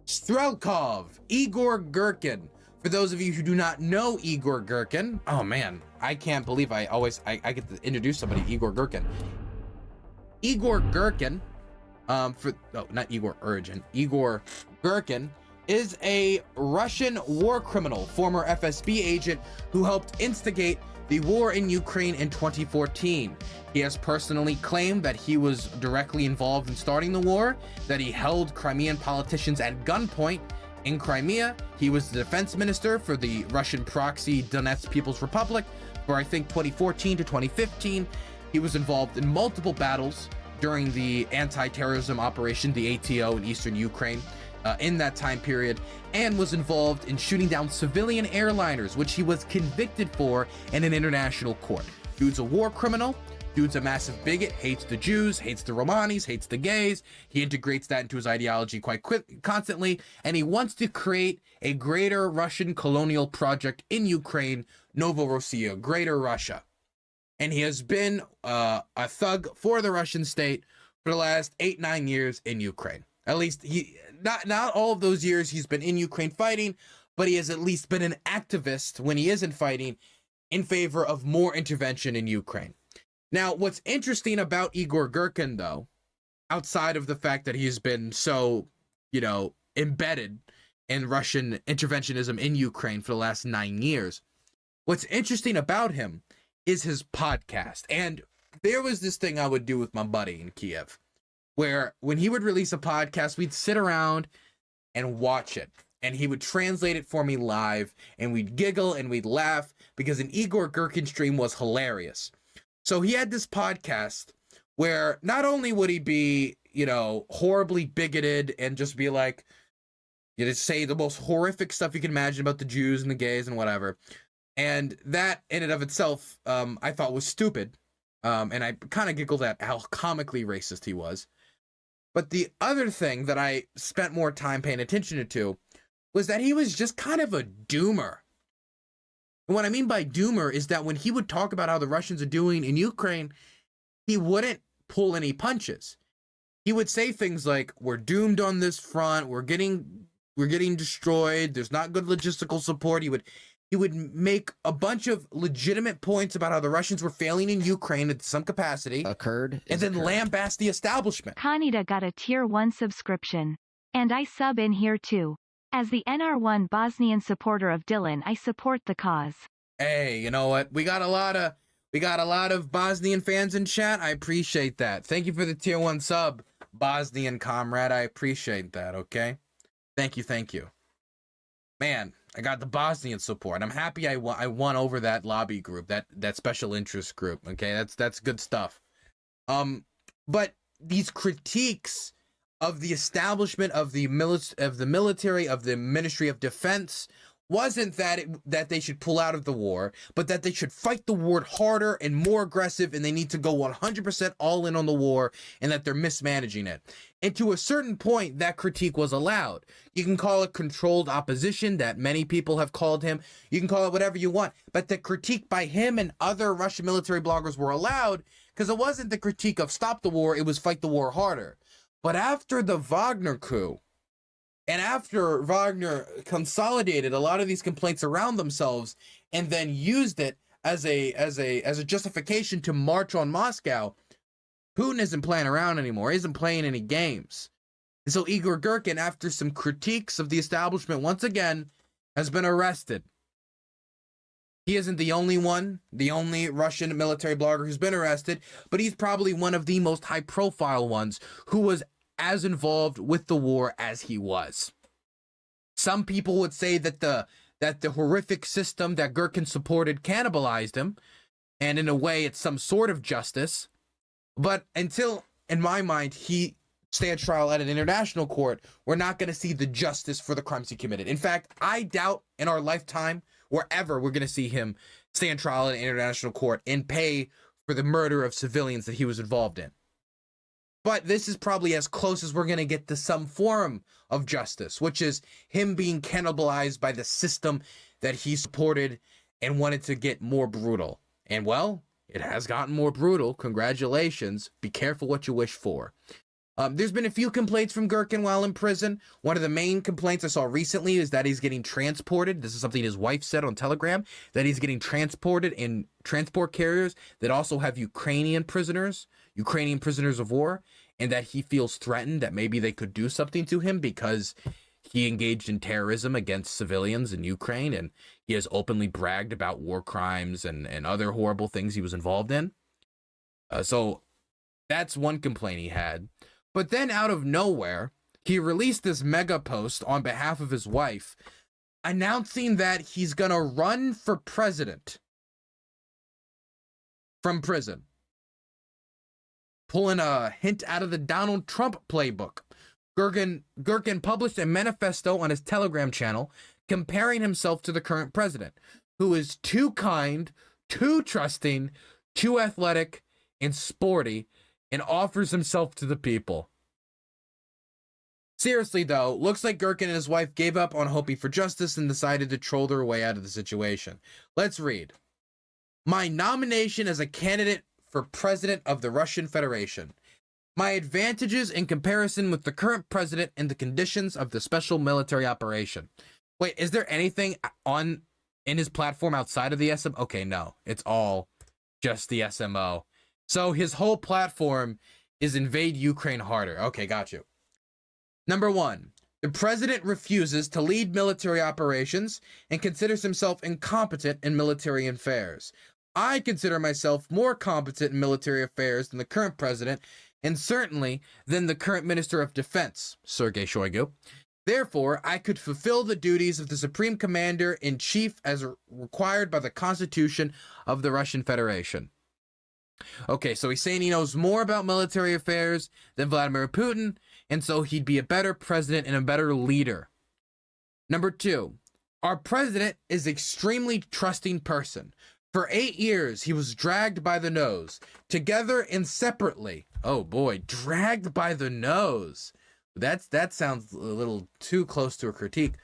Strelkov, Igor Girkin. For those of you who do not know Igor Girkin, oh man, I can't believe I get to introduce somebody, Igor Girkin. Igor Girkin, not Igor Urgent, Igor Girkin is a Russian war criminal, former FSB agent who helped instigate the war in Ukraine in 2014. He has personally claimed that he was directly involved in starting the war, that he held Crimean politicians at gunpoint in Crimea. He was the defense minister for the Russian proxy Donetsk People's Republic for I think 2014 to 2015. He was involved in multiple battles during the anti-terrorism operation, the ATO, in eastern Ukraine in that time period, and was involved in shooting down civilian airliners, which he was convicted for in an international court. Dude's a war criminal. Dude's a massive bigot, hates the Jews, hates the Romanis, hates the gays. He integrates that into his ideology quite constantly, and he wants to create a greater Russian colonial project in Ukraine, Novorossiya, Greater Russia. And he has been a thug for the Russian state for the last 8-9 years in Ukraine. At least he, not all of those years he's been in Ukraine fighting, but he has at least been an activist when he isn't fighting in favor of more intervention in Ukraine. Now, what's interesting about Igor Girkin, though, outside of the fact that he's been so, embedded in Russian interventionism in Ukraine for the last 9 years, what's interesting about him is his podcast. And there was this thing I would do with my buddy in Kiev, where when he would release a podcast, we'd sit around and watch it. And he would translate it for me live, and we'd giggle and we'd laugh because an Igor Girkin stream was hilarious. So he had this podcast where not only would he be, horribly bigoted and just be like, say the most horrific stuff you can imagine about the Jews and the gays and whatever. And that in and of itself, I thought was stupid. And I kind of giggled at how comically racist he was. But the other thing that I spent more time paying attention to was that he was just kind of a doomer. And what I mean by doomer is that when he would talk about how the Russians are doing in Ukraine, he wouldn't pull any punches. He would say things like, we're doomed on this front, we're getting destroyed, there's not good logistical support. He would make a bunch of legitimate points about how the Russians were failing in Ukraine at some capacity. And then lambast the establishment. Kanita got a tier 1 subscription. And I sub in here too. As the NR1 Bosnian supporter of Dylan, I support the cause. Hey, you know what? We got a lot of Bosnian fans in chat. I appreciate that. Thank you for the tier 1 sub, Bosnian comrade. I appreciate that, okay? Thank you. Man, I got the Bosnian support. I'm happy I won over that lobby group, that special interest group, okay? That's good stuff. But these critiques of the establishment of the military, of the Ministry of Defense, wasn't that they should pull out of the war, but that they should fight the war harder and more aggressive, and they need to go 100% all in on the war, and that they're mismanaging it. And to a certain point, that critique was allowed. You can call it controlled opposition, that many people have called him. You can call it whatever you want, but the critique by him and other Russian military bloggers were allowed, because it wasn't the critique of stop the war, it was fight the war harder. But after the Wagner coup, and after Wagner consolidated a lot of these complaints around themselves and then used it as a justification to march on Moscow, Putin isn't playing around anymore. He isn't playing any games. And so Igor Girkin, after some critiques of the establishment, once again, has been arrested. He isn't the only Russian military blogger who's been arrested, but he's probably one of the most high-profile ones who was as involved with the war as he was. Some people would say that the horrific system that Girkin supported cannibalized him, and in a way it's some sort of justice. But until, in my mind, he stands trial at an international court, we're not going to see the justice for the crimes he committed. In fact, I doubt in our lifetime, wherever we're going to see him stand trial at an international court and pay for the murder of civilians that he was involved in. But this is probably as close as we're going to get to some form of justice, which is him being cannibalized by the system that he supported and wanted to get more brutal. And well, it has gotten more brutal. Congratulations. Be careful what you wish for. There's been a few complaints from Girkin while in prison. One of the main complaints I saw recently is that he's getting transported. This is something his wife said on Telegram, that he's getting transported in transport carriers that also have Ukrainian prisoners of war, and that he feels threatened that maybe they could do something to him because he engaged in terrorism against civilians in Ukraine, and he has openly bragged about war crimes and other horrible things he was involved in. So that's one complaint he had. But then out of nowhere, he released this mega post on behalf of his wife, announcing that he's gonna run for president from prison. Pulling a hint out of the Donald Trump playbook. Girkin published a manifesto on his Telegram channel comparing himself to the current president, who is too kind, too trusting, too athletic, and sporty, and offers himself to the people. Seriously though, looks like Girkin and his wife gave up on hoping for justice and decided to troll their way out of the situation. Let's read. My nomination as a candidate for president of the Russian Federation. My advantages in comparison with the current president and the conditions of the special military operation. Wait, is there anything in his platform outside of the SMO? Okay, no, it's all just the SMO. So his whole platform is invade Ukraine harder. Okay, got you. Number 1, the president refuses to lead military operations and considers himself incompetent in military affairs. I consider myself more competent in military affairs than the current president, and certainly than the current Minister of Defense, Sergei Shoigu. Therefore, I could fulfill the duties of the Supreme Commander-in-Chief as required by the Constitution of the Russian Federation. Okay, so he's saying he knows more about military affairs than Vladimir Putin, and so he'd be a better president and a better leader. Number 2, our president is an extremely trusting person. For 8 years, he was dragged by the nose, together and separately. Oh boy, dragged by the nose. That sounds a little too close to a critique.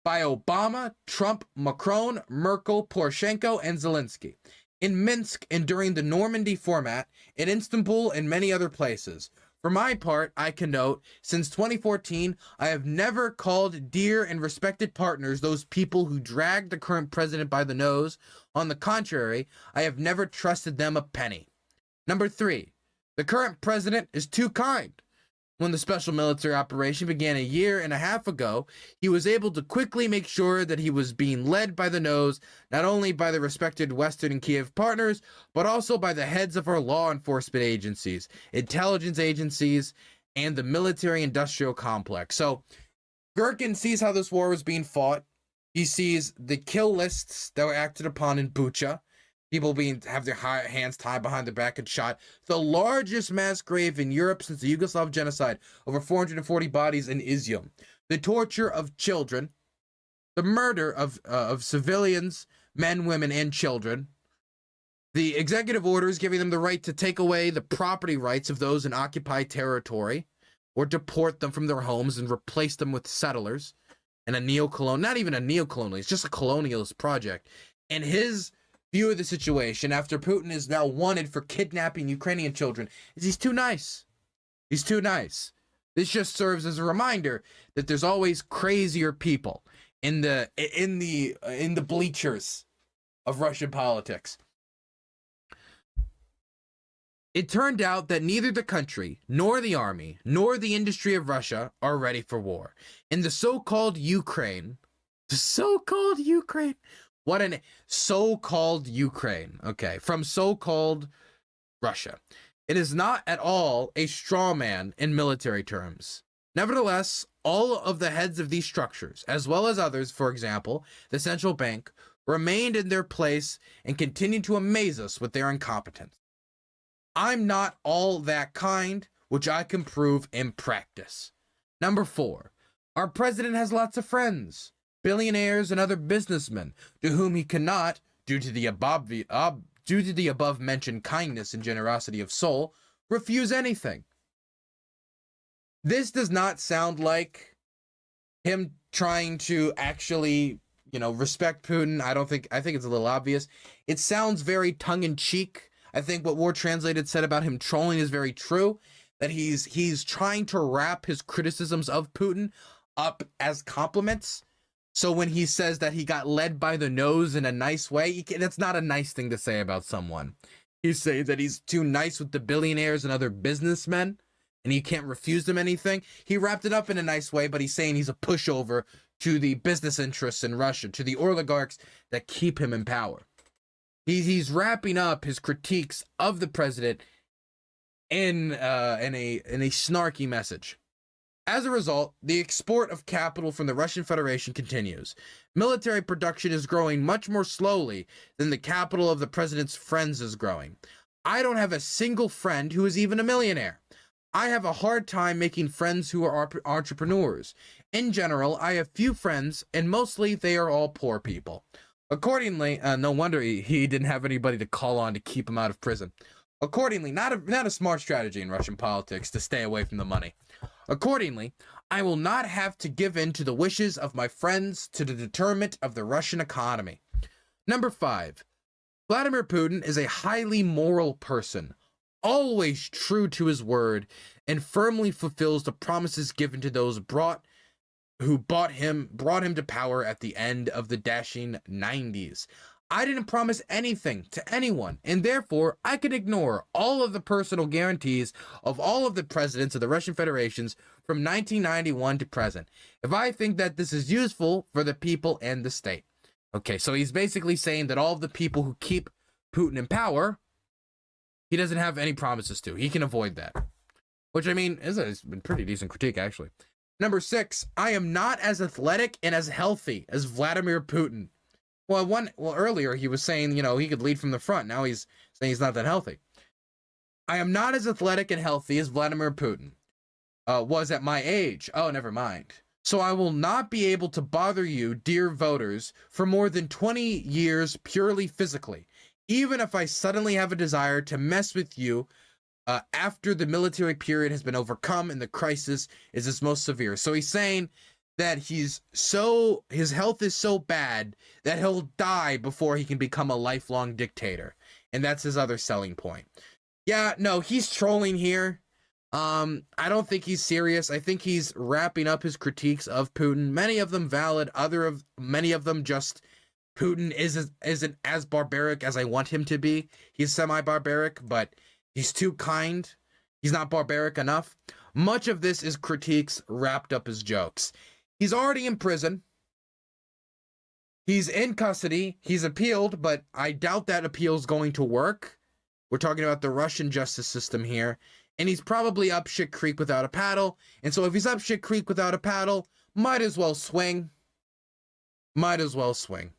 By Obama, Trump, Macron, Merkel, Poroshenko, and Zelensky. In Minsk and during the Normandy format, in Istanbul and many other places. For my part, I can note, since 2014, I have never called dear and respected partners those people who dragged the current president by the nose. On the contrary, I have never trusted them a penny. Number 3, the current president is too kind. When the special military operation began 1.5 years ago, he was able to quickly make sure that he was being led by the nose, not only by the respected Western and Kiev partners, but also by the heads of our law enforcement agencies, intelligence agencies, and the military-industrial complex. So, Girkin sees how this war is being fought. He sees the kill lists that were acted upon in Bucha. People have their hands tied behind their back and shot. The largest mass grave in Europe since the Yugoslav genocide. Over 440 bodies in Izium. The torture of children. The murder of civilians, men, women, and children. The executive orders giving them the right to take away the property rights of those in occupied territory. Or deport them from their homes and replace them with settlers. And not even a neo-colonial, it's just a colonialist project. And his view of the situation after Putin is now wanted for kidnapping Ukrainian children is he's too nice. He's too nice. This just serves as a reminder that there's always crazier people in the bleachers of Russian politics. It turned out that neither the country, nor the army, nor the industry of Russia are ready for war. In the so-called Ukraine, what an so-called Ukraine, okay, from so-called Russia. It is not at all a straw man in military terms. Nevertheless, all of the heads of these structures, as well as others, for example, the central bank, remained in their place and continued to amaze us with their incompetence. I'm not all that kind, which I can prove in practice. Number 4, our president has lots of friends. Billionaires and other businessmen, to whom he cannot, due to the above mentioned kindness and generosity of soul, refuse anything. This does not sound like him trying to actually, respect Putin. I think it's a little obvious. It sounds very tongue-in-cheek. I think what War Translated said about him trolling is very true. that he's trying to wrap his criticisms of Putin up as compliments. So when he says that he got led by the nose in a nice way, that's not a nice thing to say about someone. He's saying that he's too nice with the billionaires and other businessmen, and you can't refuse them anything. He wrapped it up in a nice way, but he's saying he's a pushover to the business interests in Russia, to the oligarchs that keep him in power. He's wrapping up his critiques of the president in a snarky message. As a result, the export of capital from the Russian Federation continues. Military production is growing much more slowly than the capital of the president's friends is growing. I don't have a single friend who is even a millionaire. I have a hard time making friends who are entrepreneurs. In general, I have few friends, and mostly they are all poor people. Accordingly, no wonder he didn't have anybody to call on to keep him out of prison. Accordingly, not a smart strategy in Russian politics to stay away from the money. Accordingly, I will not have to give in to the wishes of my friends to the determinant of the Russian economy. Number 5. Vladimir Putin is a highly moral person, always true to his word, and firmly fulfills the promises given to those who brought him to power at the end of the dashing 90s. I didn't promise anything to anyone, and therefore I can ignore all of the personal guarantees of all of the presidents of the Russian Federations from 1991 to present, if I think that this is useful for the people and the state. Okay, so he's basically saying that all of the people who keep Putin in power, he doesn't have any promises to. He can avoid that. Which, I mean, is a pretty decent critique, actually. Number 6, I am not as athletic and as healthy as Vladimir Putin. Well, earlier he was saying, he could lead from the front. Now he's saying he's not that healthy. I am not as athletic and healthy as Vladimir Putin was at my age. Oh, never mind. So I will not be able to bother you, dear voters, for more than 20 years purely physically, even if I suddenly have a desire to mess with you after the military period has been overcome and the crisis is its most severe. So he's saying that his health is so bad that he'll die before he can become a lifelong dictator. And that's his other selling point. Yeah, no, he's trolling here. I don't think he's serious. I think he's wrapping up his critiques of Putin. Many of them valid, many of them just Putin isn't as barbaric as I want him to be. He's semi-barbaric, but he's too kind. He's not barbaric enough. Much of this is critiques wrapped up as jokes. He's already in prison. He's in custody. He's appealed, but I doubt that appeal is going to work. We're talking about the Russian justice system here. And he's probably up shit creek without a paddle. And so if he's up shit creek without a paddle, might as well swing. Might as well swing.